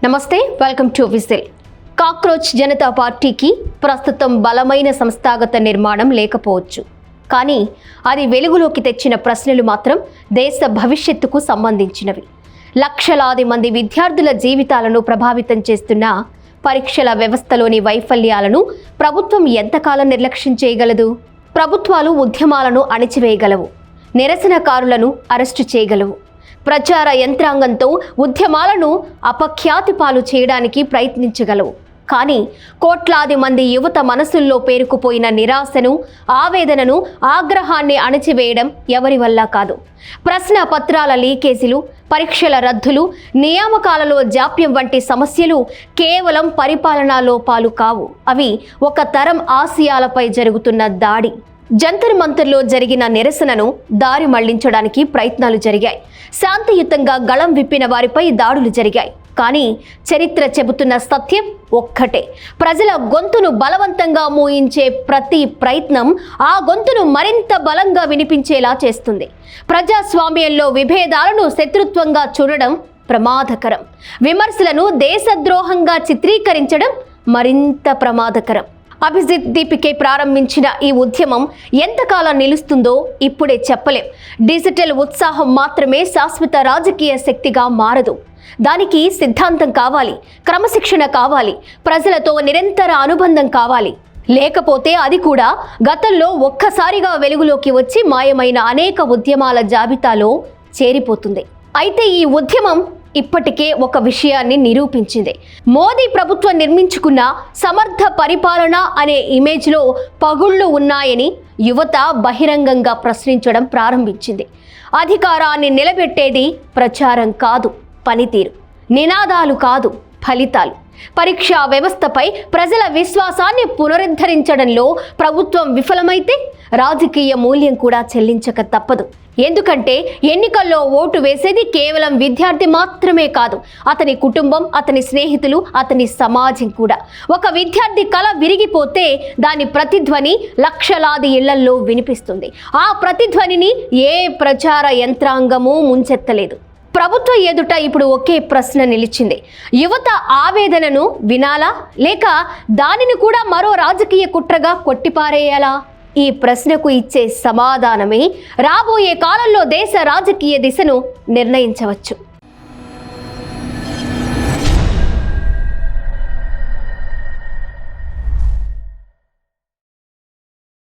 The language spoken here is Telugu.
నమస్తే, welcome to whistle. Cockroach Janata పార్టీకి ప్రస్తుతం బలమైన సంస్థాగత నిర్మాణం లేకపోవచ్చు, కానీ అది వెలుగులోకి తెచ్చిన ప్రశ్నలు మాత్రం దేశ భవిష్యత్తుకు సంబంధించినవి. లక్షలాది మంది విద్యార్థుల జీవితాలను ప్రభావితం చేస్తున్న పరీక్షల వ్యవస్థలోని వైఫల్యాలను ప్రభుత్వం ఎంతకాలం నిర్లక్ష్యం చేయగలదు? ప్రభుత్వాలు ఉద్యమాలను అణిచివేయగలవు, నిరసనకారులను అరెస్టు చేయగలవు, ప్రచార యంత్రాంగంతో ఉద్యమాలను అపఖ్యాతి పాలు చేయడానికి ప్రయత్నించగలవు. కానీ కోట్లాది మంది యువత మనసుల్లో పేరుకుపోయిన నిరాశను, ఆవేదనను, ఆగ్రహాన్ని అణచివేయడం ఎవరి వల్ల కాదు. ప్రశ్న పత్రాల లీకేజీలు, పరీక్షల రద్దులు, నియామకాలలో జాప్యం వంటి సమస్యలు కేవలం పరిపాలనా లోపాలు కావు. అవి ఒక తరం ఆశయాలపై జరుగుతున్న దాడి. జంతర్ మంతర్లో జరిగిన నిరసనను దారి మళ్లించడానికి ప్రయత్నాలు జరిగాయి. శాంతియుతంగా గళం విప్పిన వారిపై దాడులు జరిగాయి. కానీ చరిత్ర చెబుతున్న సత్యం ఒక్కటే: ప్రజల గొంతును బలవంతంగా మూయించే ప్రతి ప్రయత్నం ఆ గొంతును మరింత బలంగా వినిపించేలా చేస్తుంది. ప్రజాస్వామ్యంలో విభేదాలను శత్రుత్వంగా చూడడం ప్రమాదకరం. విమర్శలను దేశద్రోహంగా చిత్రీకరించడం మరింత ప్రమాదకరం. అభిజిత్ దీపికే ప్రారంభించిన ఈ ఉద్యమం ఎంతకాలం నిలుస్తుందో ఇప్పుడే చెప్పలేం. డిజిటల్ ఉత్సాహం మాత్రమే శాశ్వత రాజకీయ శక్తిగా మారదు. దానికి సిద్ధాంతం కావాలి, క్రమశిక్షణ కావాలి, ప్రజలతో నిరంతర అనుబంధం కావాలి. లేకపోతే అది కూడా గతంలో ఒక్కసారిగా వెలుగులోకి వచ్చి మాయమైన అనేక ఉద్యమాల జాబితాలో చేరిపోతుంది. అయితే ఈ ఉద్యమం ఇప్పటికే ఒక విషయాన్ని నిరూపించింది. మోదీ ప్రభుత్వం నిర్మించుకున్న సమర్థ పరిపాలన అనే ఇమేజ్లో పగుళ్ళు ఉన్నాయని యువత బహిరంగంగా ప్రశ్నించడం ప్రారంభించింది. అధికారాన్ని నిలబెట్టేది ప్రచారం కాదు, పనితీరు. నినాదాలు కాదు, ఫలితాలు. పరీక్షా వ్యవస్థపై ప్రజల విశ్వాసాన్ని పునరుద్ధరించడంలో ప్రభుత్వం విఫలమైతే రాజకీయ మూల్యం కూడా చెల్లించక తప్పదు. ఎందుకంటే ఎన్నికల్లో ఓటు వేసేది కేవలం విద్యార్థి మాత్రమే కాదు, అతని కుటుంబం, అతని స్నేహితులు, అతని సమాజం కూడా. ఒక విద్యార్థి కల విరిగిపోతే దాని ప్రతిధ్వని లక్షలాది ఇళ్లల్లో వినిపిస్తుంది. ఆ ప్రతిధ్వనిని ఏ ప్రచార యంత్రాంగమూ ముంచెత్తలేదు. ప్రభుత్వం ఎదుట ఇప్పుడు ఒకే ప్రశ్న నిలిచింది: యువత ఆవేదనను వినాలా, లేక దానిని కూడా మరో రాజకీయ కుట్రగా కొట్టిపారేయాలా? ఈ ప్రశ్నకు ఇచ్చే సమాధానమే రాబోయే కాలంలో దేశ రాజకీయ దిశను నిర్ణయించవచ్చు.